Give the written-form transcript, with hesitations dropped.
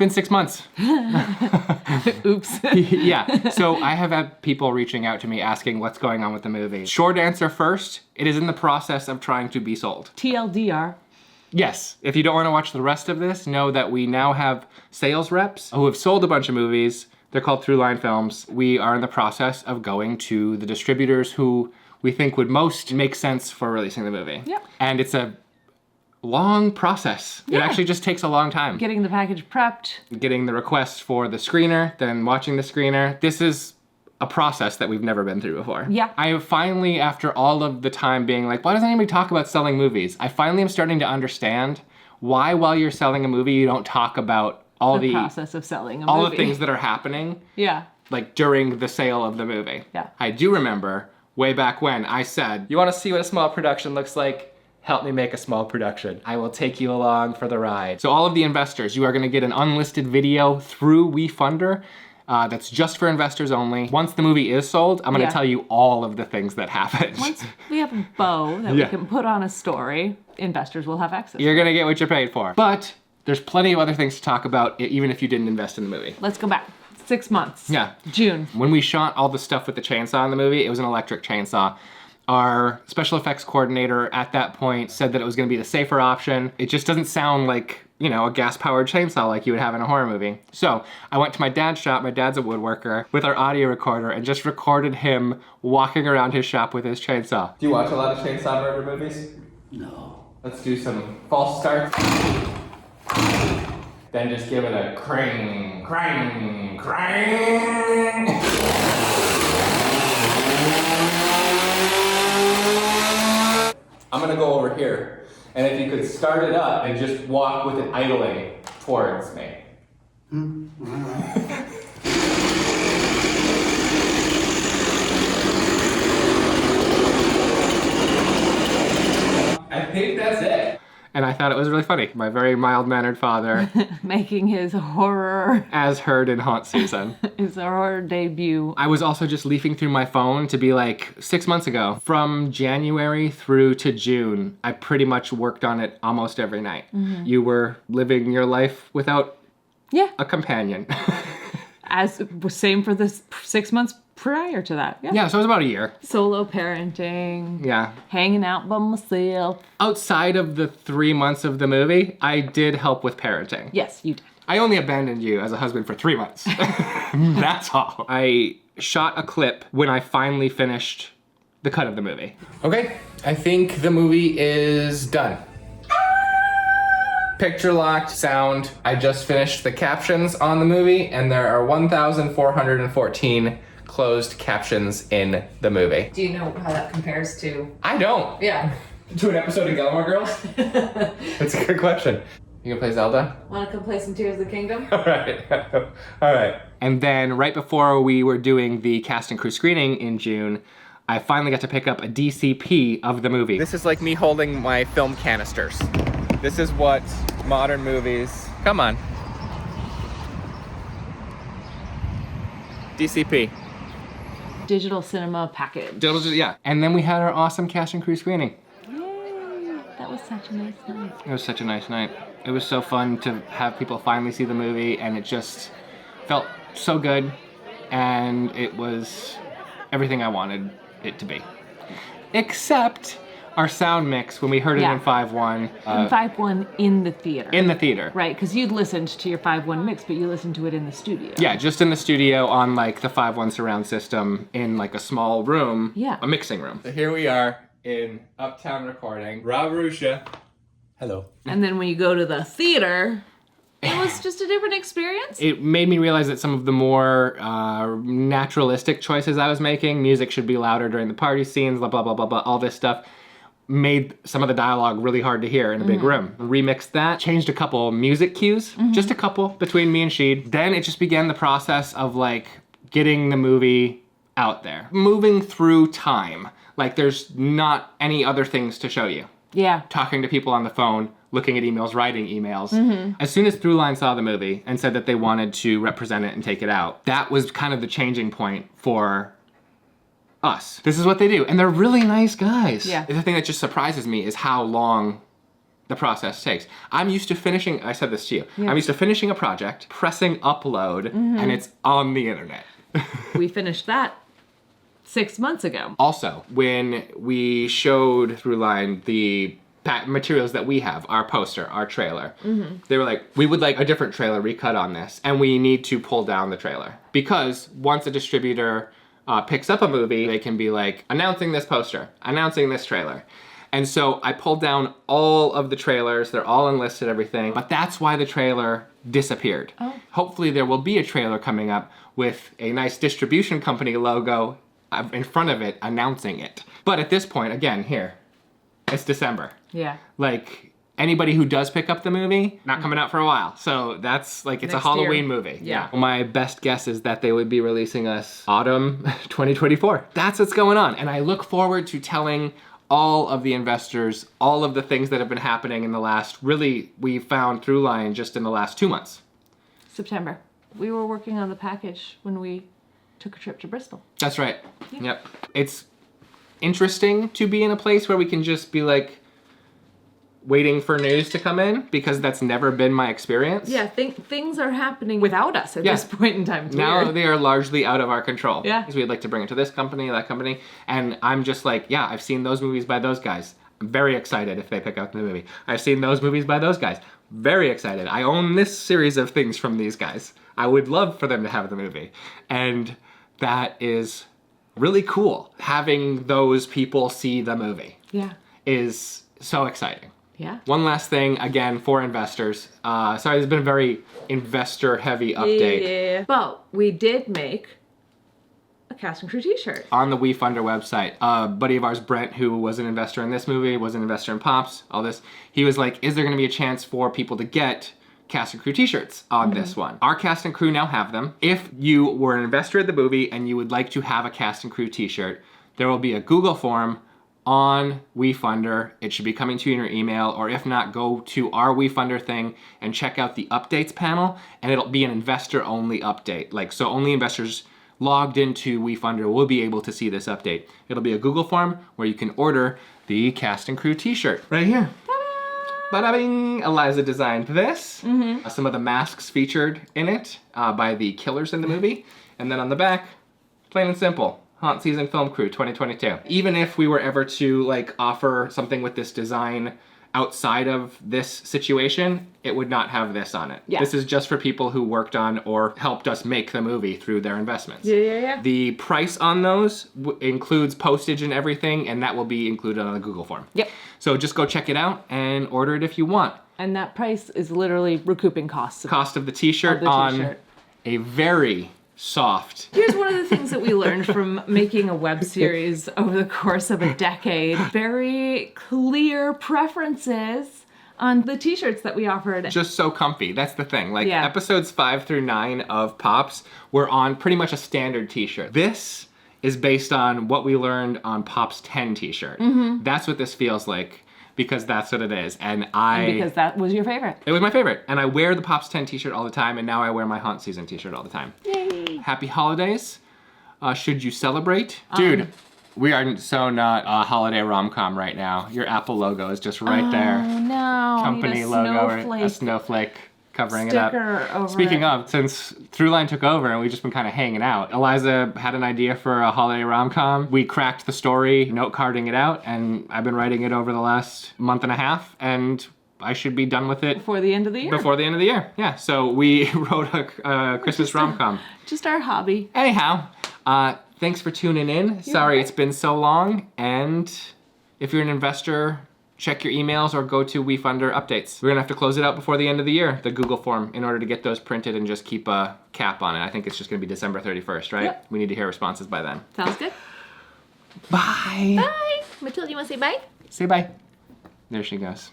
been 6 months. Oops. Yeah, so I have had people reaching out to me asking what's going on with the movie. Short answer first, it is in the process of trying to be sold. TLDR. Yes, if you don't want to watch the rest of this, know that we now have sales reps who have sold a bunch of movies. They're called Through Line Films. We are in the process of going to the distributors who we think would most make sense for releasing the movie. Yep. And it's a long process. Yeah. It actually just takes a long time. Getting the package prepped. Getting the request for the screener, then watching the screener. This is a process that we've never been through before. Yeah. I have finally, after all of the time being like, why doesn't anybody talk about selling movies? I finally am starting to understand why while you're selling a movie, you don't talk about all the process of selling a movie. all the things that are happening. Yeah. Like during the sale of the movie. Yeah. I do remember way back when I said, you want to see what a small production looks like? Help me make a small production. I will take you along for the ride. So all of the investors, you are gonna get an unlisted video through WeFunder that's just for investors only. Once the movie is sold, I'm gonna tell you all of the things that happened. Once we have a bow that we can put on a story, investors will have access. You're gonna get what you paid for. But there's plenty of other things to talk about, even if you didn't invest in the movie. Let's go back. 6 months. Yeah. June. When we shot all the stuff with the chainsaw in the movie, it was an electric chainsaw. Our special effects coordinator at that point said that it was gonna be the safer option. It just doesn't sound like, you know, a gas-powered chainsaw like you would have in a horror movie. So I went to my dad's shop, my dad's a woodworker, with our audio recorder and just recorded him walking around his shop with his chainsaw. Do you watch a lot of chainsaw murder movies? No. Let's do some false starts. Then just give it a crang, crang, crang. I'm gonna go over here, and if you could start it up and just walk with it idling towards me. I think that's it. And I thought it was really funny. My very mild-mannered father. Making his horror. As heard in haunt season. His horror debut. I was also just leafing through my phone to be like, 6 months ago. From January through to June, I pretty much worked on it almost every night. Mm-hmm. You were living your life without a companion. Same for the 6 months prior to that. Yeah, so it was about a year. Solo parenting. Yeah. Hanging out by myself. Outside of the 3 months of the movie, I did help with parenting. Yes, you did. I only abandoned you as a husband for 3 months. That's all. I shot a clip when I finally finished the cut of the movie. Okay, I think the movie is done. Picture locked, sound. I just finished the captions on the movie, and there are 1,414 closed captions in the movie. Do you know how that compares to? I don't. Yeah. To an episode of Gilmore Girls? That's a good question. You gonna play Zelda? Want to come play some Tears of the Kingdom? All right. All right. And then right before we were doing the cast and crew screening in June, I finally got to pick up a DCP of the movie. This is like me holding my film canisters. This is what modern movies... Come on. DCP. Digital cinema package. Yeah. And then we had our awesome cast and crew screening. Yay! That was such a nice night. It was such a nice night. It was so fun to have people finally see the movie, and it just felt so good, and it was everything I wanted it to be. Except our sound mix when we heard it in 5.1. In 5.1 in the theater. In the theater. Right, because you'd listened to your 5.1 mix, but you listened to it in the studio. Yeah, just in the studio on like the 5.1 surround system in like a small room. Yeah. A mixing room. So here we are in Uptown Recording. Rob Ruscia. Hello. And then when you go to the theater, it was just a different experience. It made me realize that some of the more naturalistic choices I was making, music should be louder during the party scenes, blah, blah, blah, blah, blah, all this stuff, made some of the dialogue really hard to hear in a big room. Remixed that, changed a couple music cues, just a couple between me and Sheed. Then it just began the process of like getting the movie out there. Moving through time. Like there's not any other things to show you. Yeah. Talking to people on the phone, looking at emails, writing emails. As soon as Throughline saw the movie and said that they wanted to represent it and take it out, that was kind of the changing point for us. This is what they do, and they're really nice guys. Yeah. The thing that just surprises me is how long the process takes. I'm used to finishing, I said this to you, I'm used to finishing a project, pressing upload, and it's on the internet. We finished that 6 months ago. Also, when we showed Throughline the materials that we have, our poster, our trailer, they were like, we would like a different trailer recut on this, and we need to pull down the trailer. Because once a distributor picks up a movie, they can be like, announcing this poster, announcing this trailer. And so I pulled down all of the trailers, they're all enlisted, everything, but that's why the trailer disappeared. Oh. Hopefully there will be a trailer coming up with a nice distribution company logo in front of it announcing it. But at this point, again, here, it's December. Yeah. Like, anybody who does pick up the movie, not coming out for a while. So that's like, it's Next a Halloween year. movie. Yeah. My best guess is that they would be releasing us autumn 2024. That's what's going on. And I look forward to telling all of the investors, all of the things that have been happening in the last, really, we found Throughline just in the last 2 months. September. We were working on the package when we took a trip to Bristol. That's right. Yep. It's interesting to be in a place where we can just be like, waiting for news to come in, because that's never been my experience. Yeah, things are happening without us at this point in time. It's now weird. they are largely out of our control. Yeah. Because we'd like to bring it to this company, that company, and I'm just like, yeah, I've seen those movies by those guys. I'm very excited if they pick up the movie. I've seen those movies by those guys. Very excited. I own this series of things from these guys. I would love for them to have the movie. And that is really cool. Having those people see the movie is so exciting. Yeah. One last thing, again, for investors. Sorry, there's been a very investor-heavy update. Yeah. But we did make a cast and crew t-shirt. On the WeFunder website. A buddy of ours, Brent, who was an investor in this movie, was an investor in Pops, all this, he was like, is there going to be a chance for people to get cast and crew t-shirts on this one? Our cast and crew now have them. If you were an investor in the movie and you would like to have a cast and crew t-shirt, there will be a Google form on WeFunder. It should be coming to you in your email, or if not, go to our WeFunder thing and check out the updates panel, and it'll be an investor-only update. Like, so only investors logged into WeFunder will be able to see this update. It'll be a Google form where you can order the cast and crew t-shirt right here. Bada bing! Eliza designed this. Some of the masks featured in it by the killers in the movie. And then on the back, plain and simple, Haunt Season Film Crew 2022. Even if we were ever to like offer something with this design outside of this situation, it would not have this on it. Yeah. This is just for people who worked on or helped us make the movie through their investments. Yeah. The price on those includes postage and everything, and that will be included on the Google form. Yep. So just go check it out and order it if you want. And that price is literally recouping costs. Cost of the t-shirt on a very soft. Here's one of the things that we learned from making a web series over the course of a decade. Very clear preferences on the t-shirts that we offered. Just so comfy. That's the thing. Like, Yeah. episodes 5 through 9 of Pops were on pretty much a standard t-shirt. This is based on what we learned on Pops 10 t-shirt. That's what this feels like, because that's what it is. And because that was your favorite. it was my favorite. And I wear the Pops 10 t-shirt all the time, and now I wear my Haunt Season t-shirt all the time. Yay. Happy holidays. Should you celebrate? Dude, we are so not a holiday rom-com right now. Your Apple logo is just right there. Oh no. Company I need a logo, snowflake a snowflake covering it sticker up. over Speaking it. of, since Throughline took over and we've just been kind of hanging out, Eliza had an idea for a holiday rom-com. We cracked the story, note carding it out, and I've been writing it over the last month and a half, and I should be done with it before the end of the year. before the end of the year. Yeah, so we wrote a Christmas rom-com. Just our hobby. Anyhow, thanks for tuning in. Sorry it's been so long, and if you're an investor, check your emails or go to WeFunder updates. We're gonna have to close it out before the end of the year, the Google form, in order to get those printed and just keep a cap on it. I think it's just gonna be December 31st, right? Yep. We need to hear responses by then. Sounds good. Bye. Bye. Matilda, you want to say bye? Say bye. There she goes.